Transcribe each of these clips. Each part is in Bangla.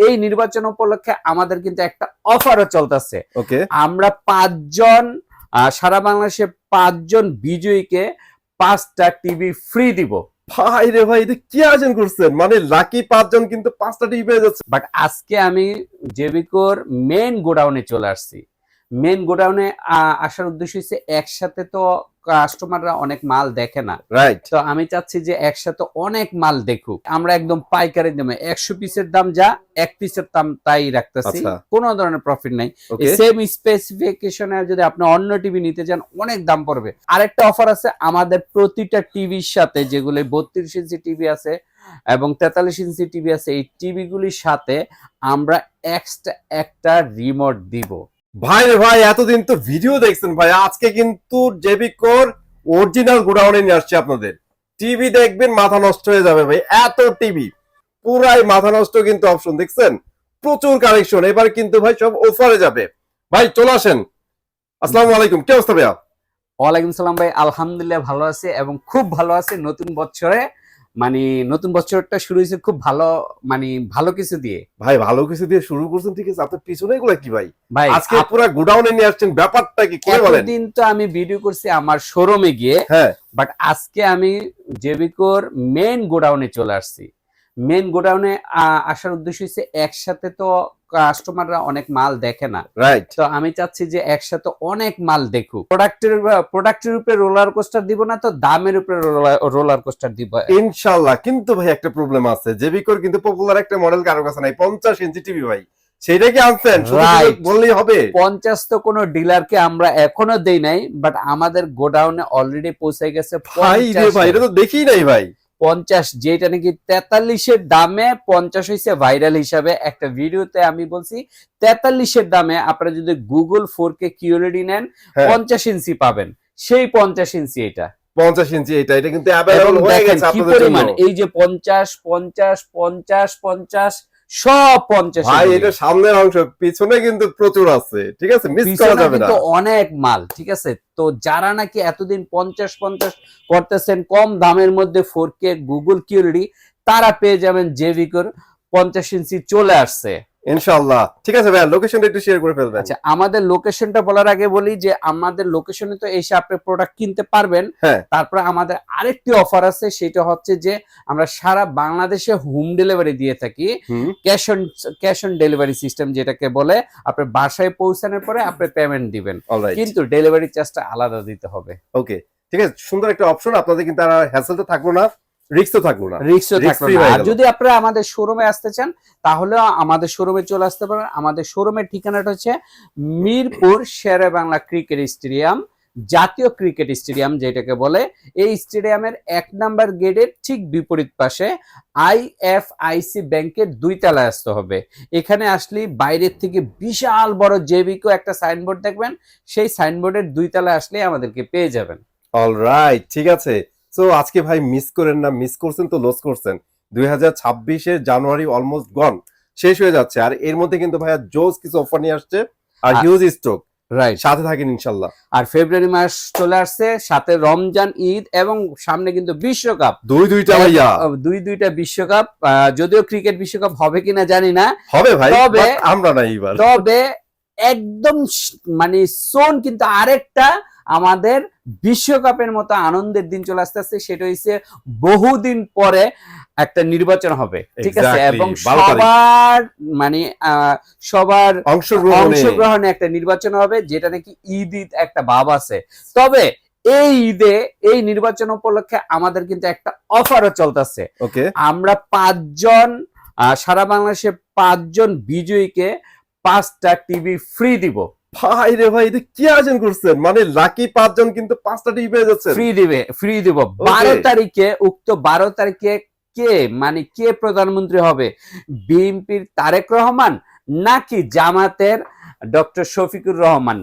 এই নির্বাচন উপলক্ষে আমাদের কিন্তু একটা অফারও চলতেছে। ওকে, আমরা 5 জন সারা বাংলাদেশে 5 জন বিজয়ীকে 5টা টিভি ফ্রি দিব। ভাই রে ভাই, এটা কি আয়োজন করছেন? মানে লাকি 5 জন কিন্তু 5টা টিভি পেয়ে যাচ্ছে। বাট আজকে আমি জেবিকোর মেইন গোডাউনে চলে আসছি। মেইন গোডাউনে আসার উদ্দেশ্য হচ্ছে একসাথে তো কাস্টমাররা অনেক মাল দেখে না, রাইট। তো আমি চাচ্ছি যে একসাথে অনেক মাল দেখুক। আমরা একদম পাইকারি দামে 100 পিসের দাম যা 1 পিসের দাম তাই রাখতেছি, আচ্ছা। কোনো ধরনের প্রফিট নাই। ওকে, সেম স্পেসিফিকেশনে যদি আপনি অন্য টিভি নিতে চান অনেক দাম পড়বে। আরেকটা অফার আছে আমাদের প্রতিটা টিভির সাথে, যেগুলো 32 ইঞ্চি টিভি আছে এবং 43 ইঞ্চি টিভি আছে, এই টিভি গুলির সাথে আমরা এক্সট্রা একটা রিমোট দিব। ভাই রে ভাই, এতদিন তো ভিডিও দেখছেন ভাই, আজকে কিন্তু জেবিকোর অরিজিনাল গোডাউনে নিয়ে আসছে আপনাদের। টিভি দেখবেন মাথা নষ্ট হয়ে যাবে ভাই, এত টিভি পুরাই মাথা নষ্ট কিন্তু অপশন দেখছেন, প্রচুর কালেকশন। এবার কিন্তু ভাই সব অফারে যাবে। ভাই চলে আসেন। আসসালামু আলাইকুম, কি অবস্থা ভাইয়া? ওয়ালাইকুম সালাম ভাই, আলহামদুলিল্লাহ ভালো আছে এবং খুব ভালো আছে। নতুন বছরে মানে নতুন বছরটা শুরু হয়েছে খুব ভালো, মানে ভালো কিছু দিয়ে। ভাই ভালো কিছু দিয়ে শুরু করছেন, ঠিক আছে, আপনার পিছনে এগুলো কি ভাই? ভাই আজকে পুরো গোডাউনে নিয়ে আসছেন, ব্যাপারটা কি করে বলেন? এতদিন তো আমি ভিডিও করছি আমার শোরুমে গিয়ে, হ্যাঁ, বাট আজকে আমি জেবিকোর মেইন গোডাউনে চলে আসছি। মেইন গোডাউনে আসার উদ্দেশ্য হচ্ছে একসাথে তো কাস্টমাররা অনেক মাল দেখে না, রাইট। তো আমি চাচ্ছি যে একসাথে অনেক মাল দেখুক। প্রোডাক্টের উপরে রোলার কোস্টার দিব না, তো দামের উপরে রোলার কোস্টার দিব ইনশাআল্লাহ। কিন্তু ভাই একটা প্রবলেম আছে, জেবিকোর কিন্তু পপুলার একটা মডেল কারো কাছে নাই, 50 ইঞ্চি টিভি ভাই, সেটা কি আনছেন? Right. বললেই হবে। 50 তো কোনো ডিলারকে আমরা এখনো দেই নাই, বাট আমাদের গোডাউনে অলরেডি পৌঁছে গেছে ভাই রে ভাই, এটা তো দেখি নাই ভাই। 50, যেটা নাকি 43 এর দামে 50 হইছে ভাইরাল হিসাবে। একটা ভিডিওতে আমি বলছি 43 এর দামে আপনারা যদি গুগল 4K QLED নেন 50 ইঞ্চি পাবেন, সেই 50 ইঞ্চি এটা। 50 ইঞ্চি এটা কিন্তু अवेलेबल হয়ে গেছে কি আপনাদের জন্য। পরিমাণ, এই যে 50 50 50 50 সব 50 ভাই এটা সামনের অংশ, পিছনে কিন্তু প্রচুর আছে, ঠিক আছে, মিস করা যাবে না। কিন্তু অনেক মাল, ঠিক আছে। তো যারা নাকি এতদিন 50 50 করতেছেন কম দামের মধ্যে 4K গুগল কিউএলইডি, তারা পেয়ে যাবেন জেবিকোর 50 ইঞ্চি চলে আসছে ইনশাআল্লাহ। ঠিক আছে ভাই, লোকেশনটা একটু শেয়ার করে ফেলবেন। আচ্ছা, আমাদের লোকেশনটা বলার আগে বলি যে আমাদের লোকেশনে তো এসে আপনি প্রোডাক্ট কিনতে পারবেন। তারপরে আমাদের আরেকটি অফার আছে, সেটা হচ্ছে যে আমরা সারা বাংলাদেশে হোম ডেলিভারি দিয়ে থাকি। ক্যাশ অন ডেলিভারি সিস্টেম যেটাকে বলে, আপনি বাসায় পৌঁছানোর পরে আপনি পেমেন্ট দিবেন, কিন্তু ডেলিভারি চার্জটা আলাদা দিতে হবে। ওকে, ঠিক আছে, সুন্দর একটা অপশন। আপনাদের কিন্তু আর হ্যাসেলটা থাকলো না, রিস্কও থাকলো না। আর যদি আপনারা আমাদের শোরুমে আসতে চান তাহলে আমাদের শোরুমে চলে আসতে পারেন। আমাদের শোরুমের ঠিকানাটা হচ্ছে মিরপুর শেরে বাংলা ক্রিকেট স্টেডিয়াম, জাতীয় ক্রিকেট স্টেডিয়াম যেটাকে বলে। এই স্টেডিয়ামের 1 নাম্বার গেটের ঠিক বিপরীত পাশে IFIC ব্যাংকের 2 তলায় আসতে হবে। এখানে আসলে বাইরের থেকে বিশাল বড় জেবিকো একটা সাইনবোর্ড দেখবেন, সেই সাইনবোর্ডের 2 তলায় আসলে আমাদেরকে পেয়ে যাবেন। অলরাইট, ঠিক আছে। সো আজকে ভাই মিস করেন না, মিস করছেন তো লস করছেন। 2026 এর জানুয়ারি অলমোস্ট গন, শেষ হয়ে যাচ্ছে, আর এর মধ্যে কিন্তু ভাইয়া জোস কিছু অফার নিয়ে আসছে আর হিউজ স্টক। রাইট, সাথে থাকেন ইনশাআল্লাহ। আর ফেব্রুয়ারি মাস চলে আসছে, সাথে রমজান, ঈদ এবং সামনে কিন্তু বিশ্বকাপ, দুইটা ভাইয়া, দুইটা বিশ্বকাপ। যদিও ক্রিকেট বিশ্বকাপ হবে কিনা জানি না, হবে ভাই, তবে আমরা না এইবার, তবে একদম মানে সোন কিন্তু আরেকটা আমাদের বিশ্বকাপের মতো আনন্দের দিন চলে আসতেছে, সেটা হচ্ছে বহুদিন পরে একটা নির্বাচন হবে, ঠিক আছে, এবং সবার মানে সবার অংশগ্রহণে একটা নির্বাচন হবে, যেটা নাকি ঈদ একটা ভাব আছে। তবে এই ঈদে এই নির্বাচন উপলক্ষে আমাদের কিন্তু একটা অফারও চলতেছে। আমরা 5 জন সারা বাংলাদেশে 5 জন বিজয়ীকে 5টা টিভি ফ্রি দিব। ভাই রে ভাই, এটা কি আয়োজন করছেন? মানে লাকি 5 জন কিন্তু 5টা টিভি পেয়ে যাচ্ছে, ফ্রি দিব 12 তারিখে। উক্ত 12 তারিখে কে প্রধানমন্ত্রী হবে? বিএনপির তারেক রহমান নাকি জামাতের ডক্টর শফিকুর রহমান?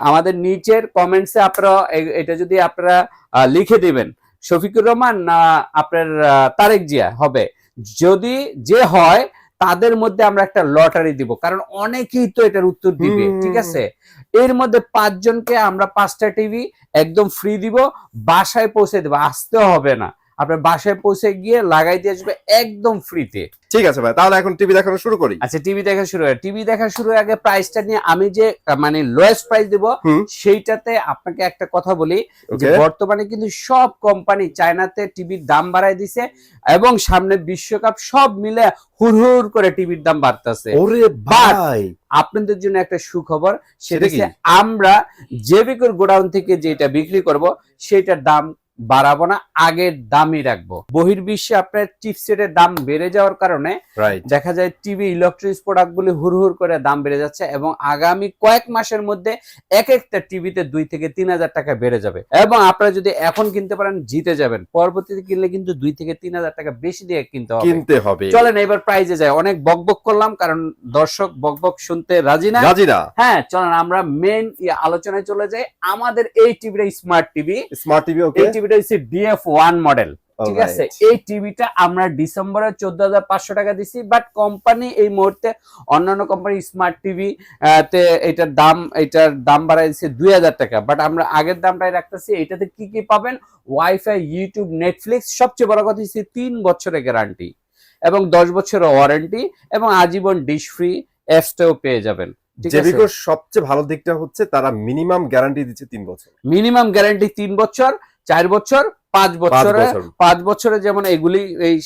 আমাদের নিচের কমেন্টসে আপনারা এটা যদি আপনারা লিখে দিবেন, শফিকুর রহমান না আপনার তারেক জিয়া হবে। যদি যে হয় তাদের মধ্যে আমরা একটা লটারি দিব, কারণ অনেকেই তো এটার উত্তর দিবে, ঠিক আছে। এর মধ্যে 5 জনকে আমরা 5টা টিভি একদম ফ্রি দিব, বাসায় পৌঁছে দেবো, আসতে হবে না। আপনার বাসায় পৌঁছে গিয়ে লাগাই দিয়ে আসবে একদম ফ্রিতে। ঠিক আছে ভাই, তাহলে এখন টিভি দেখানো শুরু করি। আচ্ছা, টিভি দেখা শুরু হয়। টিভি দেখা শুরু আগে প্রাইসটা নিয়ে আমি যে মানে লোয়েস্ট প্রাইস দেব সেইটাতে আপনাকে একটা কথা বলি যে বর্তমানে কিন্তু সব কোম্পানি চায়নাতে টিভির দাম বাড়ায় দিছে এবং সামনে বিশ্বকাপ সব মিলে হুড়হুড় করে টিভির দাম বাড়তেছে। ওরে ভাই, আপনাদের জন্য একটা সুখবর, সেটা কি আমরা জেবিকোর গোডাউন থেকে যেটা বিক্রি করব সেটার দাম বাড়াবো না, আগের দামই রাখবো। বহির্বিশ্বে আপনার চিপসেটের দাম বেড়ে যাওয়ার কারণে দেখা যায় টিভি ইলেকট্রনিক্স প্রোডাক্ট গুলি হুড়হুড় করে দাম বেড়ে যাচ্ছে এবং আগামী কয়েক মাসের মধ্যে এক একটা টিভিতে 2 থেকে 3,000 টাকা বেড়ে যাবে এবং আপনারা যদি এখন কিনতে পারেন জিতে যাবেন, পরবর্তীতে কিনলে কিন্তু 2 থেকে 3,000 টাকা বেশি দিয়ে কিনতে হবে। চলেন এবার প্রাইজে যাই। অনেক বকবক করলাম কারণ দর্শক বকবক শুনতে রাজি না। হ্যাঁ, চলেন আমরা মেইন আলোচনায় চলে যাই। আমাদের এই টিভিটা স্মার্ট টিভি। ওকে, এই টিভিটা হচ্ছে DF1 মডেল। ঠিক আছে, এই টিভিটা আমরা ডিসেম্বরে 14,500 টাকা দিছি, বাট কোম্পানি এই মুহূর্তে অন্যান্য কোম্পানি স্মার্ট টিভি তে এটার দাম বাড়াই দিচ্ছে 2,000 টাকা, বাট আমরা আগের দামটাই রাখতেছি। এটাতে কি কি পাবেন? ওয়াইফাই, ইউটিউব, নেটফ্লিক্স, সবচেয়ে বড় কথা হচ্ছে 3 বছরের গ্যারান্টি এবং 10 বছরের ওয়ারেন্টি এবং আজীবন ডিশ ফ্রি অ্যাপসটাও পেয়ে যাবেন। জেবিকোর সবচেয়ে ভালো দিকটা হচ্ছে তারা মিনিমাম গ্যারান্টি দিচ্ছে 3 বছর। মিনিমাম গ্যারান্টি 3 বছর, 4 বছর, 5 বছরে যেমন এগুলি এই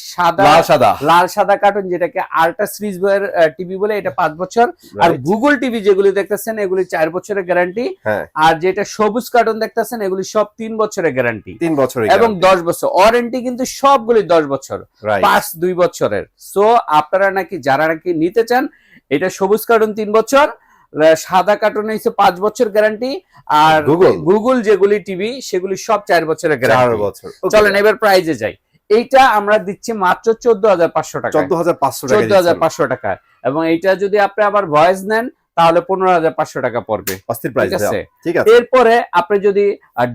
লাল সাদা কার্টুন যেটাকে আল্ট্রা সিরিজ এর টিভি বলে, এটা 5 বছর। আর গুগল টিভি যেগুলি দেখতেছেন এগুলি 4 বছরের গ্যারান্টি। আর যেটা সবুজ কার্টুন দেখতেছেন এগুলি সব 3 বছরের গ্যারান্টি এবং 10 বছর ওয়ারেন্টি, কিন্তু সবগুলি 10 বছর, পাঁচ 2 বছরের। সো আপনারা নাকি যারা নাকি নিতে চান, এটা সবুজ কার্টুন 3 বছর, সাদা কার্টুনে হচ্ছে 5 বছর গ্যারান্টি, আর গুগল যেগুলি টিভি সেগুলি সব 4 বছরের গ্যারান্টি। চলেন এবার প্রাইজে যাই। এইটা আমরা দিচ্ছি মাত্র 14,500 টাকা, 14,500 টাকা। এবং এইটা যদি আপনি আবার ভয়েস নেন তাহলে 15,500 টাকা পড়বে। ঠিক আছে, এরপরে আপনি যদি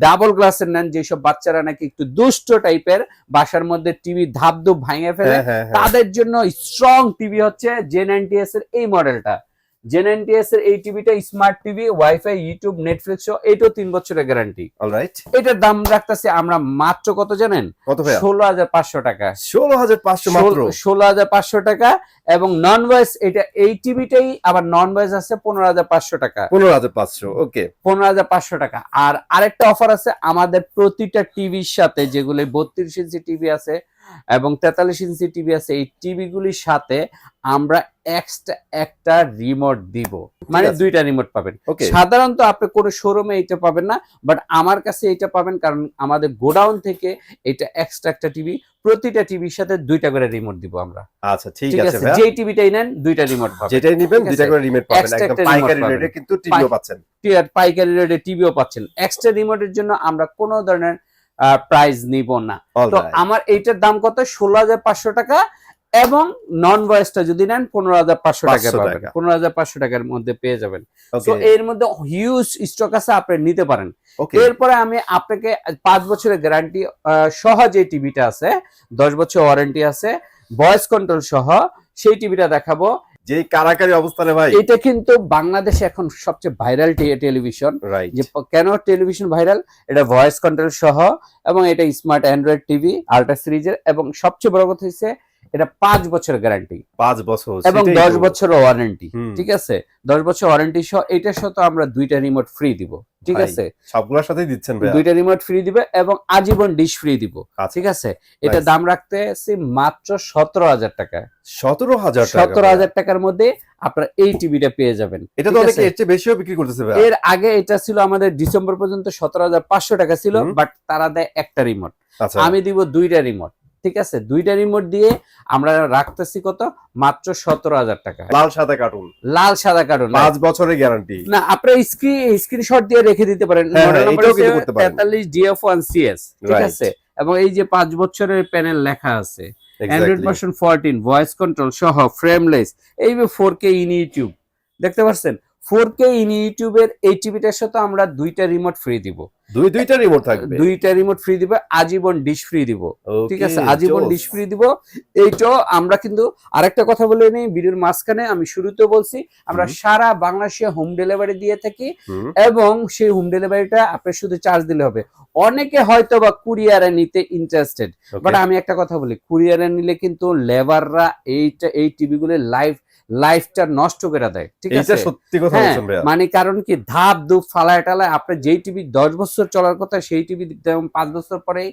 ডাবল গ্লাসের নেন, যেসব বাচ্চারা নাকি একটু দুষ্ট টাইপের, বাসার মধ্যে টিভি ধাপধুপ ভাঙে ফেলে, তাদের জন্য স্ট্রং টিভি হচ্ছে J90S এর এই মডেলটা। J90S এর এই টিভিটা smart TV, wifi, YouTube, Netflix, এটাও 3 বছরের গ্যারান্টি। অলরাইট, এটার দাম রাখতেছি আমরা মাত্র কত জানেন? কত ভাই? 16,500 টাকা। 16,500 মাত্র, 16,500 টাকা। এবং নন ভয়েস, এটা এই টিভিটাই আবার নন ভয়েস আছে 15,500 টাকা। 15,500, ওকে, 15,500 টাকা। আর আরেকটা অফার আছে আমাদের প্রতিটা টিভির সাথে, যেগুলো 32 ইঞ্চি টিভি আছে এবং 43 ইঞ্চি টিভি আছে, এই টিভি গুলির সাথে আমরা এক্সট্রা একটা রিমোট দিব, মানে 2টা রিমোট পাবেন। সাধারণত আপনি কোনো শোরুমে এটা পাবেন না, বাট আমার কাছে এটা পাবেন, কারণ আমাদের গোডাউন থেকে এটা এক্সট্রা একটা টিভি, প্রতিটা টিভির সাথে 2টা করে রিমোট দিব আমরা। আচ্ছা, ঠিক আছে, যে টিভিটাই নেন 2টা রিমোট পাবেন, যেটাই নেবেন 2টা করে রিমোট পাবেন। একদম পাইকারি রেটে কিন্তু টিভিও পাচ্ছেন, পাইকারি রেটে টিভিও পাচ্ছেন। এক্সট্রা রিমোটের জন্য আমরা কোনো ধরনের প্রাইস নিব না। তো আমার এইটার দাম কত? 16,500 টাকা। এবং নন ভয়েসটা যদি নেন 15,500 টাকা পাবেন, 15,500 টাকার মধ্যে পেয়ে যাবেন। তো এর মধ্যে হিউজ স্টক আছে, আপনি নিতে পারেন। এরপরে আমি আপনাকে 5 বছরের গ্যারান্টি সহ যে টিভিটা আছে, 10 বছর ওয়ারেন্টি আছে, ভয়েস কন্ট্রোল সহ সেই টিভিটা দেখাবো। যে কারাকারি অবস্থানে ভাই, এটা কিন্তু বাংলাদেশে এখন সবচেয়ে ভাইরাল টেলিভিশন। যে কেন টেলিভিশন ভাইরাল? এটা ভয়েস কন্ট্রোল সহ এবং এটা স্মার্ট অ্যান্ড্রয়েড টিভি আল্ট্রা সিরিজের, এবং সবচেয়ে বড় কথা হচ্ছে এটা 5 বছরের গ্যারান্টি, 5 বছর এবং 10 বছর ওয়ারেন্টি। ঠিক আছে, 10 বছর ওয়ারেন্টি সহ এটার সাথে আমরা 2টা রিমোট ফ্রি দিব। ঠিক আছে, সবগুলোর সাথেই দিচ্ছেন ভাই, 2টা রিমোট ফ্রি দিবে এবং আজীবন ডিশ ফ্রি দিব। ঠিক আছে, এটা দাম রাখতেছি মাত্র 17,000 টাকা। 17,000 টাকার মধ্যে আপনারা এই টিভিটা পেয়ে যাবেন। এটা তো অনেকে এর চেয়ে বেশিও বিক্রি করতেছে ভাই। এর আগে এটা ছিল আমাদের ডিসেম্বর পর্যন্ত 17,500 টাকা ছিল, বাট তারা দেয় একটা রিমোট, আমি দিব 2টা রিমোট। ঠিক আছে, 2টা রিমোট দিয়ে আমরা রাখতেছি কত? মাত্র 17,000 টাকা। লাল সাদা কার্টুন, 5 বছরের গ্যারান্টি। না, আপনি স্ক্রিনশট দিয়ে রেখে দিতে পারেন। Model number 43 DF1CS। ঠিক আছে, এবং এই যে 5 বছরের প্যানেল লেখা আছে, Android version 14, ভয়েস কন্ট্রোল সহ, ফ্রেমলেস, এই 4K ইন ইউটিউব, দেখতে পাচ্ছেন 4K ইন ইউটিউবের এই টিভিটার সাথে আমরা দুইটা রিমোট ফ্রি দিব। দুইটা রিমোট থাকবে, দুইটা রিমোট ফ্রি দিব, আজীবন ডিশ ফ্রি দিব। ঠিক আছে, Okay, আজীবন জোস। ডিশ ফ্রি দিব। এইটাও আমরা কিন্তু আরেকটা কথা বলে নেই ভিডিওর মাঝখানে, আমি শুরুতে বলছি আমরা সারা বাংলাদেশে হোম ডেলিভারি দিয়ে থাকি হুম, এবং সেই হোম ডেলিভারিটা আপনি শুধু চার্জ দিলে হবে। অনেকে হয়তো বা কুরিয়ারে নিতে ইন্টারেস্টেড, okay, বাট আমি একটা কথা বলি, কুরিয়ারে নিলে কিন্তু লেবাররা এই টিভি গুলো লাইফটা নষ্ট করে দেয়। ঠিক এইটা আছে, সত্যি কথা হ্যাঁ, বলছেন ভাইয়া। মানে কারণ কি ধাপ ধুপ ফালায় টালায় আপনার যেই টিভি 10 বছর চলার কথা সেই টিভি 5 বছর পরেই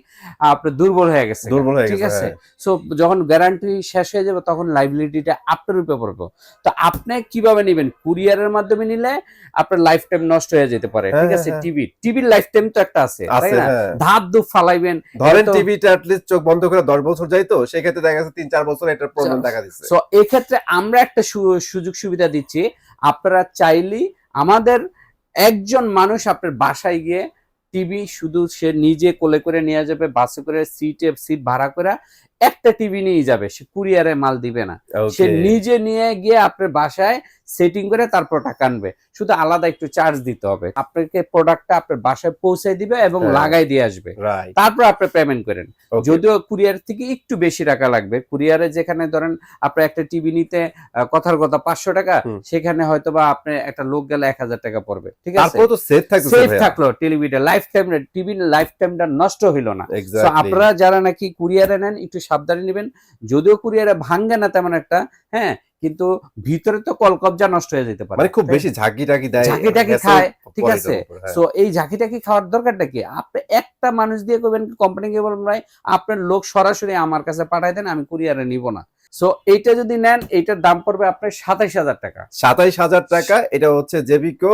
আপনার দুর্বল হয়ে গেছে। দুর্বল হয়ে ঠিক গেছে, আছে, হ্যাঁ। সো যখন গ্যারান্টি শেষ হয়ে যাবে তখন লাইবিলিটিটা আপনার উপরে পড়বে। তো আপনি কিভাবে নেবেন? কুরিয়ারের মাধ্যমে নিলে আপনার লাইফ টাইম নষ্ট হয়ে যেতে পারে। হ্যাঁ, ঠিক আছে, হ্যাঁ। টিভির লাইফ টাইম তো একটা আছে, তাই আছে, না? হ্যাঁ। ধাপ ধুপ ফালাইবেন, ধরেন এটা তো- টিভিটা অ্যাটলিস্ট চোখ বন্ধ করে 10 বছর যাই, তো সেই ক্ষেত্রে দেখা যাচ্ছে 3-4 বছর এটার প্রবলেম দেখা দিচ্ছে। সো এই ক্ষেত্রে আমরা একটা সুযোগ সুবিধা দিচ্ছি, আপনারা চাইলেই আমাদের একজন মানুষ আপনার বাসায় গিয়ে টিভি শুধু সে নিজে কোলে করে নিয়ে যাবে, বাসে করে সিট ভাড়া করে একটা টিভি নিয়ে যাবে, সে কুরিয়ারে মাল দিবে না, সে Okay, নিজে নিয়ে গিয়ে আপনার বাসায় সেটিং করে তারপর টাকা আনবে, শুধু আলাদা একটু চার্জ দিতে হবে। আপনাকে প্রোডাক্টটা আপনার বাসায় পৌঁছে দিবে এবং হ্যাঁ। লাগাই দিয়ে আসবে, right, তারপর আপনি পেমেন্ট করেন। okay, যদিও কুরিয়ার থেকে একটু বেশি টাকা লাগবে, কুরিয়ারে যেখানে ধরেন আপনার একটা টিভি নিতে কথার কথা 500 টাকা, হুম। সেখানে হয়তো বা আপনি একটা লোক গেলে 1000 টাকা পড়বে। ঠিক আছে, তারপর তো সেফ থাকতেছে সেফ ভাইয়া। থাকলো টেলিভিটা, টিভির লাইফ টাইমটা নষ্ট হইলো না। তো Exactly, আপনারা যারা নাকি কুরিয়ারে নেন একটু সাবধানে নেবেন, যদিও কুরিয়ারে ভাঙ্গে না তেমন একটা, হ্যাঁ, কিন্তু ভিতরে তো কলকবজা নষ্ট হয়ে যেতে পারে, মানে খুব বেশি ঝাঁকি টাকি দেয়, ঝাঁকি টাকি hassle খায়। ঠিক করে আছে, এটার উপর, হ্যাঁ। সো এই ঝাঁকি টাকি খাওয়ার দরকারটা কি? আপনি একটা মানুষ দিয়ে করবেন, কোম্পানিকে বলবেন ভাই আপনার লোক সরাসরি আমার কাছে পাঠায় দেন, আমি কুরিয়ারে নিব না। সো এইটা যদি নেন এইটার দাম পড়বে আপনার 27000 টাকা। 27000 টাকা। এটা হচ্ছে জেবিকো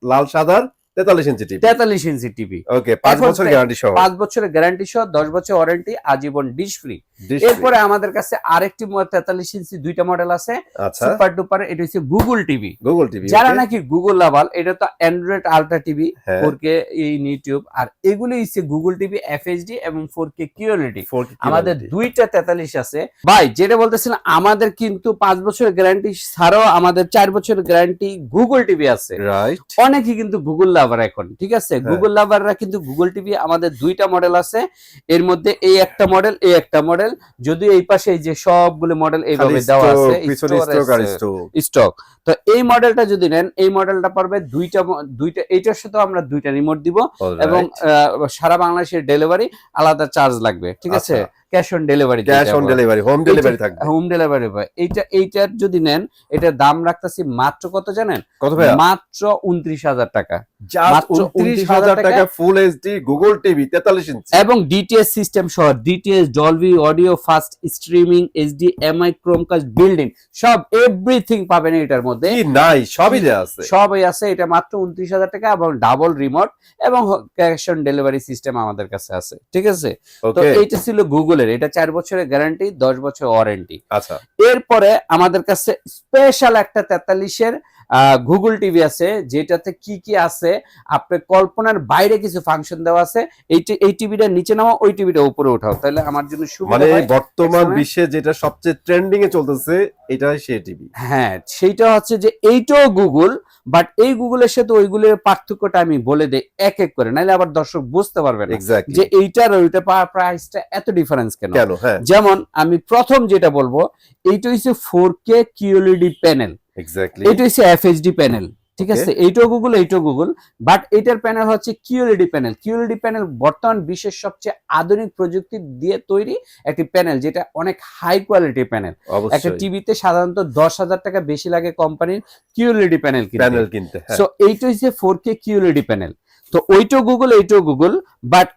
লাল সাদার 43 ইঞ্চি টিভি। 43 ইঞ্চি টিভি, ওকে, 5 এখন বছর গ্যারান্টি সহ, 5 বছরের গ্যারান্টি সহ, 10 বছর ওয়ারেন্টি, আজীবন ডিশ ফ্রি। Dish এরপরে আমাদের কাছে আরেকটি 43 ইঞ্চি দুইটা মডেল আছে, free। আচ্ছা, সুপার ডুপার, এটা হচ্ছে গুগল টিভি। Google TV. যারা নাকি গুগল লাভার, এটা তো অ্যান্ড্রয়েড আলট্রা টিভি, হ্যাঁ। 4K ইন ইউটিউব, আর এগুলো হচ্ছে গুগল টিভি FHD এবং 4K QLED। 4K আমাদের quality। দুইটা 43 আছে ভাই। যেটা বলতেছিলাম, আমাদের কিন্তু 5 বছরের গ্যারান্টি ছাড়াও আমাদের 4 বছরের গ্যারান্টি গুগল টিভি আছে। রাইট, অনেকেই কিন্তু গুগল লাভার এখন, ঠিক আছে, হ্যাঁ। গুগল লাভাররা কিন্তু গুগল টিভি আমাদের দুইটা মডেল আছে, এর মধ্যে এই একটা মডেল, এই একটা মডেল, যদিও এই পাশে এই যে সবগুলো মডেল এইভাবে দেওয়া আছে, পিছনে স্টক আর স্টক। স্টক। তো এই মডেলটা যদি নেন, এই মডেলটা পারবে দুইটা এইটার সাথে আমরা দুইটা রিমোট দিব এবং সারা বাংলাদেশের ডেলিভারি আলাদা চার্জ লাগবে। ঠিক আছে, cash on delivery, cash on delivery, home delivery থাকবে। হোম ডেলিভারি হবে। এইটার যদি নেন, এটার দাম রাখতেছি মাত্র কত জানেন? কত ভাইয়া? মাত্র 29000 টাকা। জাস্ট মাত্র 29000 টাকা ফুল এইচডি গুগল টিভি 43 ইঞ্চি এবং ডিটিএস সিস্টেম সহ, DTS, Dolby audio, fast streaming, HDMI, Chromecast, building, সব এভরিথিং পাবেন এটার মধ্যে। কি নাই, সবই দেয়া আছে। সবই আছে। এটা মাত্র 29000 টাকা এবং ডাবল রিমোট এবং ক্যাশ অন ডেলিভারি সিস্টেম আমাদের কাছে আছে। ঠিক আছে, তো ওকে, এইটা ছিল গুগলের, এটা 4 বছরের গ্যারান্টি, 10 বছর ওয়ারেন্টি। আচ্ছা, এরপরে আমাদের কাছে স্পেশাল একটা 43-এর গুগল টিভি আছে, যেটাতে কি কি আছে আপনার কল্পনার বাইরে কিছু ফাংশন দেওয়া আছে। এই টিভিটা নিচে নাও, ওই টিভিটা উপরে উঠাও, তাহলে আমার জন্য সুবিধা মানে হয়। বর্তমান একসময়- বিশ্বে যেটা সবচেয়ে ট্রেন্ডিং এ চলতেছে এটাই সেই টিভি। হ্যাঁ, সেইটা হচ্ছে যে এইটাও গুগল, বাট এই গুগলের সাথে ওইগুলোর পার্থক্যটা আমি বলে দেই এক এক করে, নাহলে আবার দর্শক বুঝতে পারবে না এক্স্যাক্টলি, যে এইটার ওইটা প্রাইসটা এত ডিফারেন্স কেন। কেন? হ্যাঁ, যেমন আমি প্রথম যেটা বলবো, এইটা হচ্ছে 4K QLED প্যানেল, এক্স্যাক্টলি, এটা হচ্ছে FHD প্যানেল। ঠিক আছে, এইটাও গুগল, বাট এইটার প্যানেল হচ্ছে QLED প্যানেল। QLED প্যানেল বর্তমান বিশ্বের সবচেয়ে আধুনিক প্রযুক্তি দিয়ে তৈরি একটি প্যানেল, যেটা অনেক হাই কোয়ালিটি প্যানেল। একটা অবশ্যই টিভিতে সাধারণত 10,000 টাকা বেশি লাগে কোম্পানির QLED প্যানেল প্যানেল কিনতে। হ্যাঁ, সো এইটা হচ্ছে 4K QLED প্যানেল। তো ওইটাও গুগল, বাট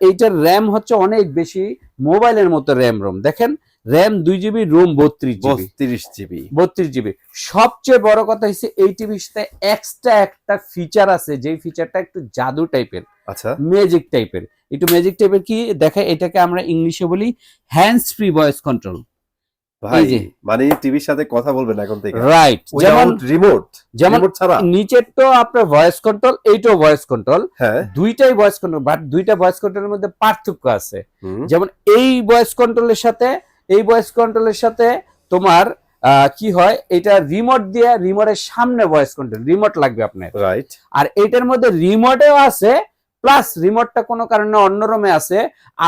এইটার র্যাম হচ্ছে অনেক বেশি, মোবাইলের মতো রোম দেখেন, RAM 2GB, Rome 32GB। 32GB। সবচেয়ে বড় কথা হচ্ছে এই টিভির সাথে এক্সট্রা একটা ফিচার আছে, যে ফিচারটা একটু জাদু টাইপের, আচ্ছা, ম্যাজিক টাইপের। কি দেখে, এটাকে আমরা ইংলিশে বলি হ্যান্ডস ফ্রি ভয়েস কন্ট্রোল। ভাই এই যে। মানে টিভির সাথে কথা বলবেন এখন থেকে, রাইট, যেমন রিমোট ছাড়া। নিচের তো আপনার ভয়েস কন্ট্রোল, এইটাও ভয়েস কন্ট্রোল, হ্যাঁ, দুইটাই ভয়েস কন্ট্রোল, বাট দুইটা ভয়েস কন্ট্রোলের মধ্যে পার্থক্য আছে। হুম, যেমন এই ভয়েস কন্ট্রোলের সাথে তোমার কি হয়, এটা রিমোট দিয়ে, রিমোটের সামনে ভয়েস কন্ট্রোল রিমোট লাগবে আপনার। রাইট। আর এটার মধ্যে রিমোটেও আছে, প্লাস রিমোটটা কোনো কারণে অন্য রুমে আছে,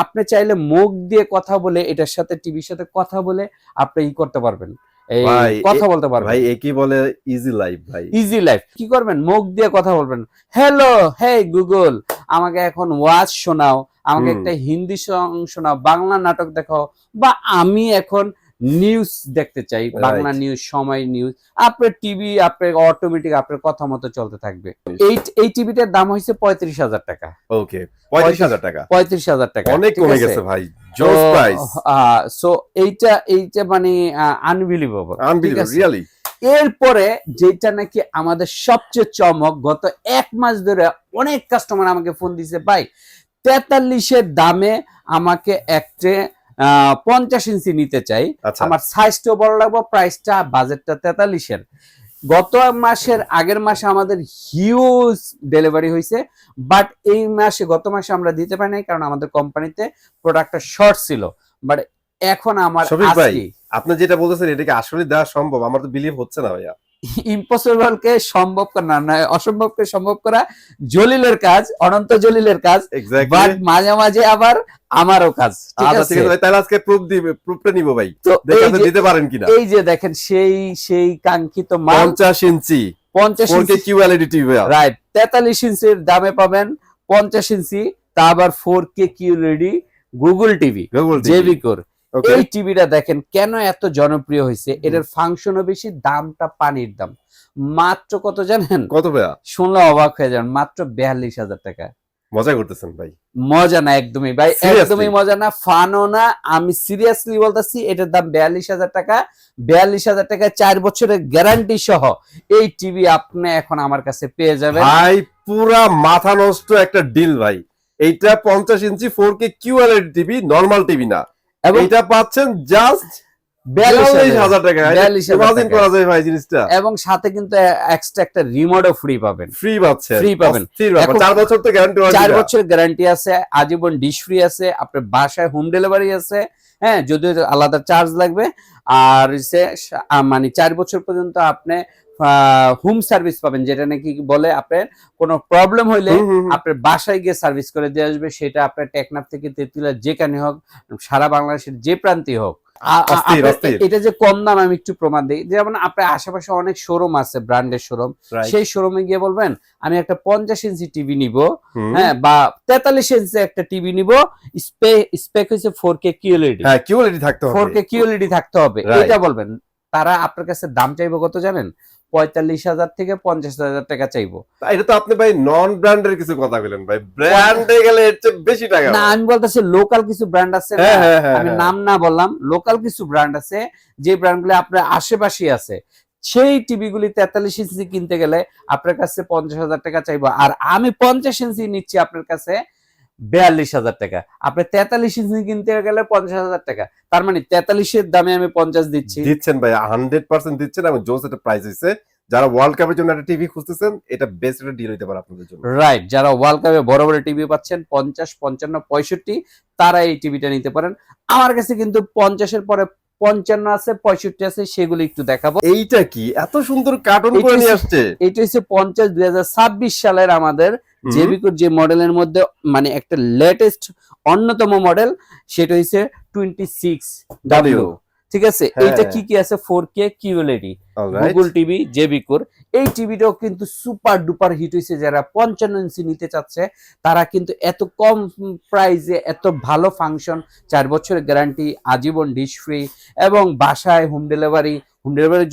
আপনি চাইলে মুখ দিয়ে কথা বলে এটার সাথে, টিভির সাথে কথা বলে আপনি ই করতে পারবেন, এই ভাই, কথা বলতে পারবেন। ভাই একই বলে ইজি লাইফ ভাই। ইজি লাইফ কি করবেন, মুখ দিয়ে কথা বলবেন, হ্যালো হে গুগল আমাকে এখন ওয়াজ শোনাও, আমাকে একটা হিন্দি সং শোনাও, বাংলা নাটক দেখাও, বা আমি এখন নিউজ দেখতে চাই, বাংলা নিউজ, সময় নিউজ, আপনার টিভি আপনার অটোমেটিক আপনার কথা মতো চলতে থাকবে। এই টিভিটার দাম হয়েছে 35,000 টাকা। ওকে, 35,000 টাকা, 35,000 টাকা, অনেক কমে গেছে ভাই, জোস প্রাইস। সো এইটা মানে আনবিলিভেবল, রিয়েলি। এরপরে যেটা নাকি আমাদের সবচেয়ে চমক, গত 1 মাস ধরে অনেক কাস্টমার আমাকে ফোন দিছে, ভাই 43-এর দামে আমাকে একটা 50 ইঞ্চি নিতে চাই, আমার সাইজটাও বড় লাগবে, প্রাইসটা বাজেটটা 43-এর। গত মাসের আগের মাসে আমাদের হিউজ ডেলিভারি হয়েছে, বাট এই মাসে, গত মাসে আমরা দিতে পারি নাই, কারণ আমাদের কোম্পানিতে প্রোডাক্টটা শর্ট ছিল। বাট এখন আমার আপনি যেটা বলতেছেন এটা কি আসলে দেওয়া সম্ভব? আমার তো বিলিভ হচ্ছে না ভাইয়া। ইম্পসিবল কে সম্ভব করা না, অসম্ভবকে সম্ভব করা জলিলের কাজ, অনন্ত জলিলের কাজ, বাট মাঝে মাঝে আবার আমারও কাজ। ঠিক আছে, তাহলে আজকে প্রুফটা নিব ভাই, দেখে আপনি দিতে পারেন কিনা। এই যে দেখেন সেই কাঙ্ক্ষিত 50 ইঞ্চি 4K QLED টিভি, রাইট, 43 ইঞ্চির দামে পাবেন 50 ইঞ্চি, তা আবার 4K QLED Google TV, JB core. এই টিভিটা দেখেন কেন এত জনপ্রিয় হয়েছে, এটার ফাংশনও বেশি, দামটা পানির দাম। মাত্র কত জানেন? কত ভাইয়া? শুনলে অবাক হয়ে যান, মাত্র 42,000 টাকা। মজা করতেছেন ভাই? মজা না, একদমই ভাই, একদমই মজা না, ফানও না, আমি সিরিয়াসলি বলতেছি। এটার দাম 42,000 টাকা। 42,000 টাকায় 4 বছরের গ্যারান্টি সহ এই টিভি আপনি এখন আমার কাছে পেয়ে যাবেন ভাই। পুরা মাথা নষ্ট একটা ডিল ভাই। এইটা 50 ইঞ্চি 4K QLED TV, normal TV না, এটা পাচ্ছেন জাস্ট 42,000 টাকা। ইমাজিন করা যায় ভাই জিনিসটা। এবং সাথে কিন্তু এক্সট্রা একটা রিমোটও ফ্রি পাবেন। ফ্রি পাচ্ছেন, ফ্রি পাবেন। 4 বছর তো গ্যারান্টি, 4 বছর গ্যারান্টি আছে, আজীবন ডিশ ফ্রি আছে, আপনার বাসায় হোম ডেলিভারি আছে, হ্যাঁ, যদিও আলাদা চার্জ লাগবে। আর মানে 4 বছর পর্যন্ত আপনি হোম সার্ভিস পাবেন, যেটা নাকি বলে আপনার কোনো প্রবলেম হইলে আপনার বাসায় গিয়ে সার্ভিস করে দিয়ে আসবে, সেটা আপনার টেকনাফ থেকে তেঁতুলিয়া যেখানে হোক, সারা বাংলাদেশের যে প্রান্তে হোক। এটা যে কম দাম, আমি একটু প্রমাণ দিই। যেমন আপনার আশেপাশে অনেক শোরুম আছে, ব্র্যান্ডের শোরুম, সেই শোরুমে গিয়ে বলবেন আমি একটা 50 ইঞ্চি টিভি নিব, হ্যাঁ, বা 43 ইঞ্চি একটা টিভি নিব, স্পেক হচ্ছে 4K QLED, হ্যাঁ QLED থাকতে হবে, 4K QLED থাকতে হবে, এটা বলবেন। তারা আপনার কাছে দাম চাইবো কত জানেন? 45,000 থেকে 50,000 টাকা চাইবো। এটা তো আপনি ভাই নন ব্র্যান্ডের কিছু কথা বলেন ভাই, ব্র্যান্ডে গেলে এর চেয়ে বেশি টাকা। না, আমি বলতেছি লোকাল কিছু ব্র্যান্ড আছে, আমি নাম না বললাম, লোকাল কিছু ব্র্যান্ড আছে, যে ব্র্যান্ডগুলো আপনার আশেপাশে আছে, সেই টিভিগুলি 43 ইঞ্চি কিনতে গেলে আপনার কাছে 50,000 টাকা চাইবো। আর আমি 50 ইঞ্চি নিচ্ছি আপনার কাছে 42,000 টাকা। আপনি 43 ইঞ্চি কিনতে গেলে 50,000 টাকা, তার মানে 43-এর দামে আমি 50 দিচ্ছেন ভাই, 100% দিচ্ছেন। এবং জোস একটা প্রাইস হইছে। যারা ওয়ার্ল্ড কাপের জন্য একটা টিভি খুঁজতেছেন, এটা বেস্ট একটা ডিল হইতে পারে আপনাদের জন্য। রাইট, যারা ওয়ার্ল্ড কাপে বড় বড় টিভি পাচ্ছেন 50, 55, 65, তারা এই টিভিটা নিতে পারেন। আমার কাছে কিন্তু 50-এর পরে 55 আছে, 65 আছে, সেগুলো একটু দেখাবো। এইটা কি এত সুন্দর কার্টুন করে নিয়ে আসছে? এটা হচ্ছে 50 2026 সালের আমাদের জেবিকোর যে মডেলের মধ্যে মানে একটা লেটেস্ট অন্যতম মডেল, সেটা হচ্ছে 26W। ঠিক আছে, এইটা কি কি আছে? 4K QLED Google TV জেবিকোর। এই টিভিটাও কিন্তু সুপার ডুপার হিট হয়েছে। যারা 55 ইঞ্চি নিতে চাচ্ছে, তারা কিন্তু এত কম প্রাইসে এত ভালো ফাংশন, 4 বছরের গ্যারান্টি, আজীবন ডিশ ফ্রি, এবং বাসায় হোম ডেলিভারি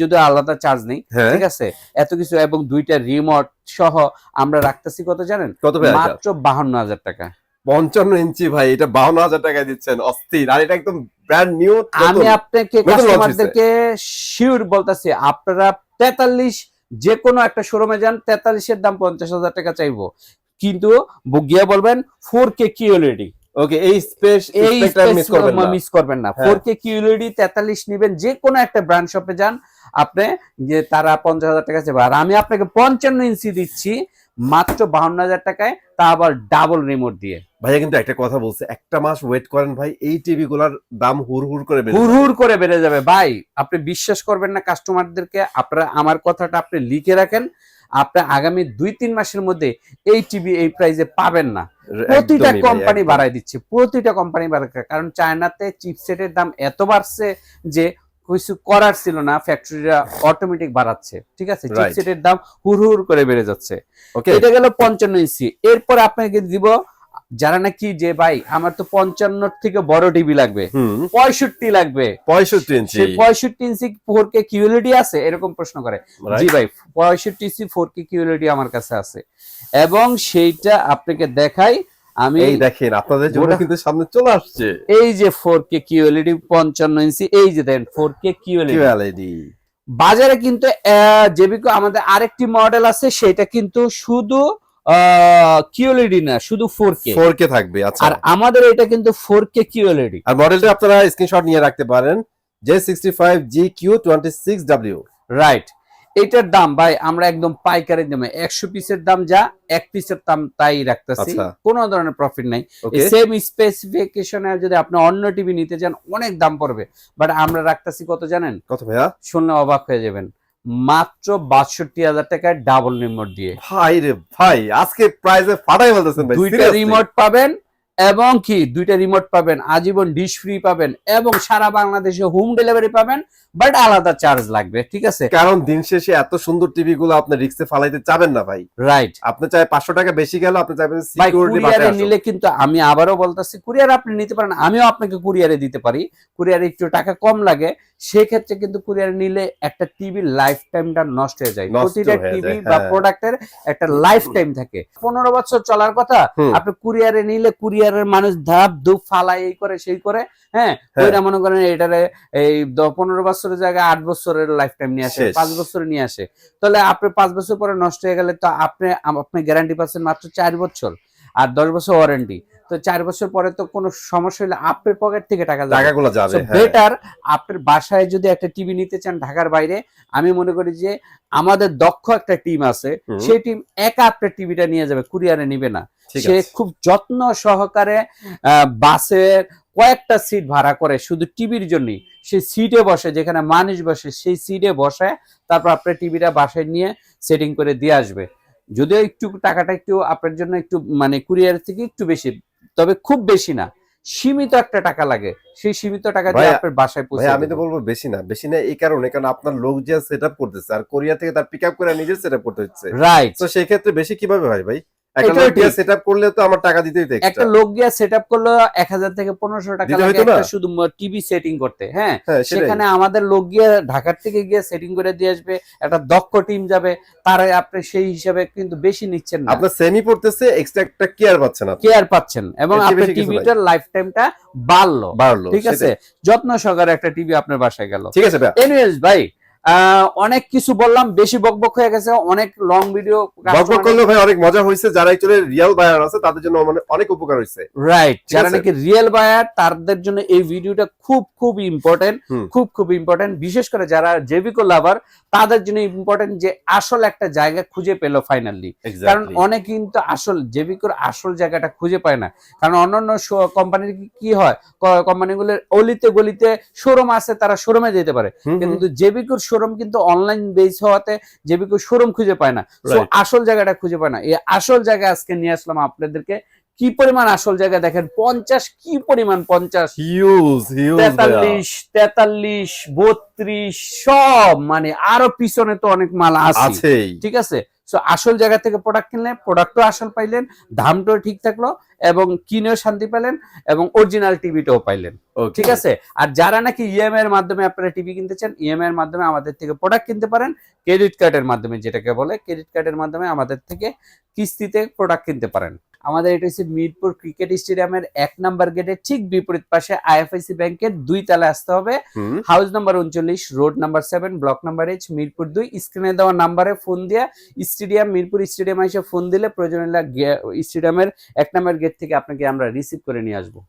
যদি আলাদা চার্জ নেই, ঠিক আছে, এত কিছু, এবং 2টা রিমোট সহ আমরা রাখতেছি কত জানেন? মাত্র 52,000 টাকা। 55 ইঞ্চি ভাই, এটা 52,000 টাকায় দিচ্ছেন, অস্থির। আর এটা একদম ব্র্যান্ড নিউ। আমি আপনাকে কাস্টমারদেরকে শিওর বলতেছি, আপনারা 43 যে কোনো একটা শোরুমে যান, 43-এর দাম 50,000 টাকা চাইবো, কিন্তু গিয়ে বলবেন 4K QLED। ওকে, এই স্পেসটা মিস করবেন না। 4K QLED 43 নেবেন, যে কোনো একটা ব্র্যান্ড শপে যান আপনি, যে তারা 50,000 টাকা চাইবে। আর আমি আপনাকে 55 ইঞ্চি দিচ্ছি মাত্র 52,000 টাকায়, তা আবার ডাবল রিমোট দিয়ে। ভাইয়া কিন্তু একটা কথা বলছে, একটা মাস ওয়েট করেন ভাই, এই টিভি গুলার দাম হুড় করে বেড়ে যাবে। হুড় করে বেড়ে যাবে ভাই, আপনি বিশ্বাস করবেন না কাস্টমারদেরকে। আপনারা আমার কথাটা আপনি লিখে রাখেন, আপনি আগামী 2-3 মাসের মধ্যে এই টিভি এই প্রাইসে পাবেন না। প্রতিটা একদমই ভাই, কোম্পানি একদম। বাড়ায় দিচ্ছে, প্রতিটা কোম্পানি বাড়ায়, কারণ চায়নাতে চিপসেটের দাম এত বাড়ছে যে কিছু করার ছিল না, ফ্যাক্টরিরা অটোমেটিক বাড়াচ্ছে, ঠিক আছে, Right. চিপসেটের দাম হুড় করে বেড়ে যাচ্ছে। ওকে, এটা গেল 55 ইঞ্চি। এরপর আপনাকে দিব যারা নাকি যে ভাই আমার তো 55 থেকে বড় টিভি লাগবে, 65 লাগবে, 65 ইঞ্চি। সেই 65 ইঞ্চি 4K কিউএলইডি আছে এরকম প্রশ্ন করে। Right. জি ভাই, 65 ইঞ্চি 4K কিউএলইডি আমার কাছে আছে, এবং সেইটা আপনাকে দেখাই আমি। এই দেখেন আপনাদের জন্য ওটা- কিন্তু সামনে চলে আসছে এই যে 4K কিউএলইডি 55 ইঞ্চি, এই যে দেখেন 4K কিউএলইডি। কিউএলইডি। বাজারে কিন্তু জেবিকো আমাদের আরেকটি মডেল আছে, সেটা কিন্তু শুধু কিউএলইডি না, শুধু 4K 4K থাকবে। আচ্ছা, আর আমাদের এটা কিন্তু 4K কিউএলইডি। আর মডেলটা আপনারা স্ক্রিনশট নিয়ে রাখতে পারেন, J65GQ26W। রাইট, এটার দাম ভাই আমরা একদম পাইকারি দামে 100 পিসের দাম যা 1 পিসের দাম তাই রাখতেছি, আচ্ছা। কোনো ধরনের প্রফিট নাই। ওকে, সেম স্পেসিফিকেশনে যদি আপনি অন্য টিভি নিতে চান অনেক দাম পড়বে, বাট আমরা রাখতেছি কত জানেন? কত ভাইয়া? শুনলে অবাক হয়ে যাবেন, মাত্র 62,000 টাকায় ডাবল রিমোট দিয়ে। ভাই রে ভাই, আজকে প্রাইসে ফাটাই বলতেছেন ভাই। দুইটা seriously? রিমোট পাবেন, এবং কি দুইটা রিমোট পাবেন, আজীবন ডিশ ফ্রি পাবেন, এবং সারা বাংলাদেশে হোম ডেলিভারি পাবেন, বাট আলাদা চার্জ লাগবে, ঠিক আছে। কারণ দিন শেষে এত সুন্দর টিভি গুলো আপনি রিক্সে ফালাইতে চাবেন না ভাই। রাইট আপনি চাই 500 টাকা বেশি গেল, আপনি চাইবেন ভাই, সিকিউরিটি কুরিয়ারে নিলে কিন্তু আমি আবারও বলতেছি, কুরিয়ার আপনি নিতে পারেন, আমিও আপনাকে কুরিয়ারে দিতে পারি, কুরিয়ারে একটু টাকা কম লাগে, সেক্ষেত্রে কিন্তু কুরিয়ারে নিলে একটা টিভির লাইফ টাইমটা নষ্ট হয়ে যায়। নষ্ট প্রতিটা হয়ে টিভি যায়, বা হ্যাঁ। প্রোডাক্টের একটা লাইফ টাইম থাকে, 15 বছর চলার কথা। হুম। আপনি কুরিয়ারে নিলে কুরিয়ারের মানুষ ধাপ ধুপ ফালাই এই করে সেই করে, হ্যাঁ, ওইটা মনে করেন এটারে এই 15 বছরের জায়গায় 8 বছরের লাইফ টাইম নিয়ে আসে, শেষ। 5 বছরে নিয়ে আসে। তাহলে আপনি 5 বছর পরে নষ্ট হয়ে গেলে তো আপনি গ্যারান্টি পাচ্ছেন মাত্র 4 বছর, আর 10 বছর ওয়ারেন্টি। তো 4 বছর পরে তো কোনো সমস্যা হলে আপনার পকেট থেকে টাকা যাবে। টাকাগুলো যাবে, হ্যাঁ। বেটার আপনার বাসায় যদি একটা টিভি নিতে চান ঢাকার বাইরে, আমি মনে করি যে আমাদের দক্ষ একটা টিম আছে, হুম। সেই টিম একা আপনার টিভিটা নিয়ে যাবে, কুরিয়ারে নিবে না। ঠিক সে আছে। খুব যত্ন সহকারে বাসের কয়েকটা সিট ভাড়া করে শুধু টিভির জন্যই, সেই সিটে বসে, যেখানে মানুষ বসে সেই সিটে বসে, তারপর আপনার টিভিটা বাসায় নিয়ে সেটিং করে দিয়ে আসবে। যদিও একটু টাকাটা একটু আপনার জন্য একটু মানে কুরিয়ার থেকে একটু বেশি, তবে খুব বেশি না, সীমিত একটা টাকা লাগে, সেই সীমিত টাকা দিয়ে ভাই, আপনার বাসায় ভাই পৌঁছে আমি তো দেবে। বলবো বেশি না, বেশি না এই কারণে, কারণ আপনার লোক যে সেটআপ করতেছে আর কোরিয়া থেকে তার পিকআপ করে নিজের সেটআপ করতে হচ্ছে। রাইট, তো সেই ক্ষেত্রে বেশি কিভাবে হয় ভাই? একটা এটাও লোক দিয়ে ঠিক। সেটআপ করলে তো আমার টাকা দিতেই তো একটা এক্সট্রা। লোক গিয়ে সেট আপ করলো 1000 থেকে 1500 টাকা দিতে লাগে হইতো না? একটা শুধু টিভি সেটিং করতে, হ্যাঁ। হ্যাঁ, সেটাই। সেখানে আমাদের লোক গিয়ে ঢাকার থেকে গিয়ে সেটিং করে দিয়ে আসবে, একটা দক্ষ টিম যাবে, তারা আপনি সেই হিসাবে কিন্তু বেশি নিচ্ছেন না, আপনার সেমি পড়তেছে, এক্সট্রা একটা কেয়ার পাচ্ছেন আপনি। কেয়ার পাচ্ছেন, এবং এর চেয়ে আপনার বেশি কিছু নাই। টিভিটার লাইফ টাইমটা বাড়লো, বাড়লো, ঠিক আছে, সেটাই। যত্ন সহকারে একটা টিভি আপনার বাসায় গেল। ঠিক আছে ভাই। এনিওয়েজ ভাই, অনেক কিছু বললাম, বেশি বকবক হয়ে গেছে, অনেক লং ভিডিও। বকবক করলে ভাই অনেক মজা হয়েছে, যারা অ্যাকচুয়ালি রিয়েল বায়ার আছে তাদের জন্য মানে অনেক উপকার হয়েছে। রাইট, ঠিক যারা আছে? নাকি রিয়েল বায়ার তাদের জন্য এই ভিডিওটা খুব খুব ইম্পর্টেন্ট, হুম। খুব ইম্পর্টেন্ট, বিশেষ করে যারা জেবিকো লাভার তাদের জন্য ইম্পর্টেন্ট, যে আসল একটা জায়গা খুঁজে পেলো ফাইনালি। কারণ Exactly. অনেক কিন্তু আসল জেবিকোর আসল জায়গাটা খুঁজে পায় না, কারণ অন্যান্য কোম্পানির কি হয়, কোম্পানিগুলোর অলিতে গলিতে শোরুম আছে, তারা শোরুমে যেতে পারে, হুম, হুম। কিন্তু জেবিকোর শোরুম কিন্তু অনলাইন বেস হওয়াতে জেবিকোর শোরুম খুঁজে পায় না, সো Right. আসল জায়গাটা খুঁজে পায় না। এই আসল জায়গা আজকে নিয়ে আসলাম আপনাদেরকে। কি পরিমাণ আসল জায়গা দেখেন, 50, কি পরিমাণ 50, হিউজ 43, 32, সব, মানে আরো পিছনে তো অনেক মাল আছে, আছেই। ঠিক আছে। সো আসল জায়গা থেকে প্রোডাক্ট কিনলে প্রোডাক্টও আসল পাইলেন, দামটাও ঠিক থাকলো, এবং কিনেও শান্তি পেলেন, এবং অরিজিনাল টিভিটাও পাইলেন, Okay. ঠিক আছে। আর যারা নাকি ইএমআই এর মাধ্যমে আপনারা টিভি কিনতে চান, ইএমআই এর মাধ্যমে আমাদের থেকে প্রোডাক্ট কিনতে পারেন, ক্রেডিট কার্ডের মাধ্যমে, যেটাকে বলে ক্রেডিট কার্ডের মাধ্যমে আমাদের থেকে কিস্তিতে প্রোডাক্ট কিনতে পারেন। আমাদের এটা হচ্ছে মিরপুর ক্রিকেট স্টেডিয়ামের 1 নাম্বার গেটের ঠিক বিপরীত পাশে আইএফআইসি ব্যাংকের 2 তলায় আসতে হবে, হুম। House number 39, road number 7, block number H, Mirpur 2। স্ক্রিনে দেওয়া নাম্বারে ফোন দিয়ে মিরপুর স্টেডিয়াম এসে ফোন দিলে প্রয়োজন হলে স্টেডিয়ামের 1 নাম্বার গেট থেকে আপনাকে আমরা রিসিভ করে নিয়ে আসবো।